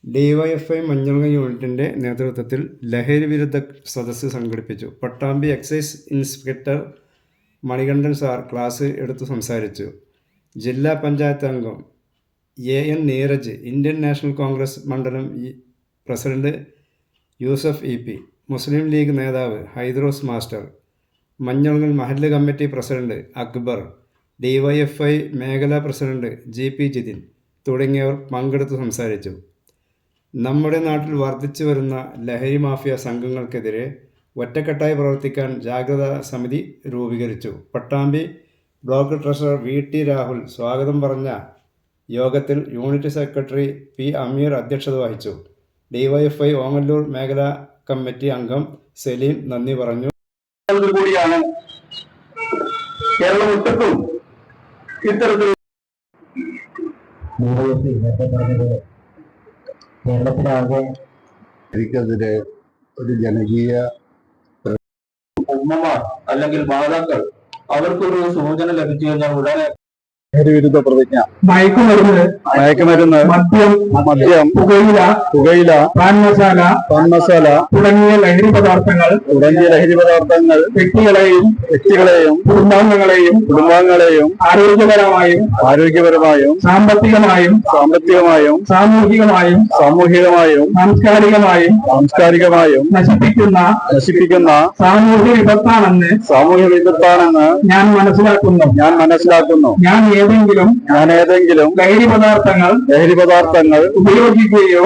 DYFI മഞ്ഞൾങ്ങ യൂണിറ്റിന്റെ നേതൃത്വത്തിൽ ലഹരി വിരുദ്ധ സദസ്സ് സംഘടിപ്പിച്ചു. Pattambi excise inspector Manikandan sir class എടുത്തു സംസാരിച്ചു. ജില്ലാ പഞ്ചായത്ത് അംഗം N Neeraj, Indian national Congress മണ്ഡലം പ്രസിഡന്റ് യൂസഫ് EP, മുസ്ലിം ലീഗ് നേതാവ് ഹൈദ്രോസ് മാസ്റ്റർ, മഞ്ഞൾങ്ങൽ മഹല്ല് കമ്മിറ്റി പ്രസിഡന്റ് അക്ബർ, ഡിവൈഎഫ്ഐ മേഖലാ പ്രസിഡന്റ് GP ജിതിൻ തുടങ്ങിയവർ പങ്കെടുത്തു സംസാരിച്ചു. നമ്മുടെ നാട്ടിൽ വർദ്ധിച്ചു വരുന്ന ലഹരി മാഫിയ സംഘങ്ങൾക്കെതിരെ ഒറ്റക്കെട്ടായി പ്രവർത്തിക്കാൻ ജാഗ്രതാ സമിതി രൂപീകരിച്ചു. Pattambi block treasurer VT Rahul സ്വാഗതം പറഞ്ഞ യോഗത്തിൽ യൂണിറ്റ് സെക്രട്ടറി P അമീർ അധ്യക്ഷത വഹിച്ചു. ഡിവൈഎഫ്ഐ ഓങ്ങല്ലൂർ മേഖലാ കമ്മിറ്റി അംഗം സലീം നന്ദി പറഞ്ഞു. കൂടിയാണ് കേരളം ഒട്ടുക്കും ഇത്തരത്തിൽ കേരളത്തിലാകെ എനിക്കെതിരെ ഒരു ജനകീയ ഉമ്മമാർ അല്ലെങ്കിൽ മാതാക്കൾ അവർക്കൊരു സൂചന ലഭിച്ചു കഴിഞ്ഞാൽ ഉടനെ ലഹരിവിരുദ്ധ പ്രതിജ്ഞ, മയക്കുമരുന്ന്, മദ്യം, പുകയില, പാൻ മസാല തുടങ്ങിയ ലഹരി പദാർത്ഥങ്ങൾ വ്യക്തികളെയും കുടുംബാംഗങ്ങളെയും ആരോഗ്യപരമായും സാമ്പത്തികമായും സാമൂഹികമായും സാംസ്കാരികമായും നശിപ്പിക്കുന്ന സാമൂഹ്യ വിപത്താണെന്ന് ഞാൻ മനസ്സിലാക്കുന്നു. ഞാൻ ഏതെങ്കിലും ലഹരി പദാർത്ഥങ്ങൾ ഉപയോഗിക്കുകയോ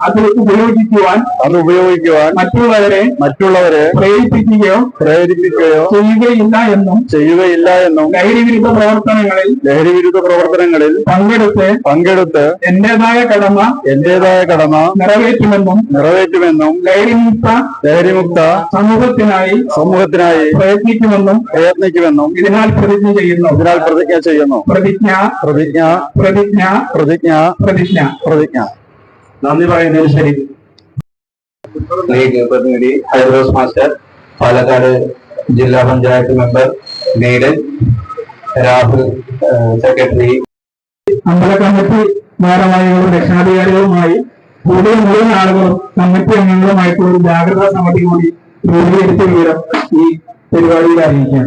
അത് ഉപയോഗിക്കുവാൻ മറ്റുള്ളവരെ പ്രേരിപ്പിക്കുകയോ ചെയ്യുകയില്ല എന്നും ലഹരി വിരുദ്ധ പ്രവർത്തനങ്ങളിൽ പങ്കെടുത്ത് എന്റേതായ കടമ നിറവേറ്റുമെന്നും ലഹരിമുക്ത സമൂഹത്തിനായി പ്രയത്നിക്കുമെന്നും ഇതിനാൽ പ്രതിജ്ഞ ചെയ്യുന്നു. പ്രതിജ്ഞ. നന്ദി പറയുന്നതിന് ശരി. ലീഗ് പ്രതിനിധി ഹൈദ്രോസ് മാസ്റ്റർ, പാലക്കാട് ജില്ലാ പഞ്ചായത്ത് മെമ്പർ നീരജ്, രാഹുൽ സെക്രട്ടറി, അമ്പല കമ്മിറ്റി ഭാരവാഹികളും രക്ഷാധികാരികളുമായി കൂടിയ മുഴുവൻ ആളുകളും കമ്മിറ്റി അംഗങ്ങളുമായിട്ടുള്ള ഒരു ജാഗ്രതാ സമിതി കൂടി രൂപീകരിച്ച വിവരം ഈ പരിപാടിയിൽ അറിയിക്കാം.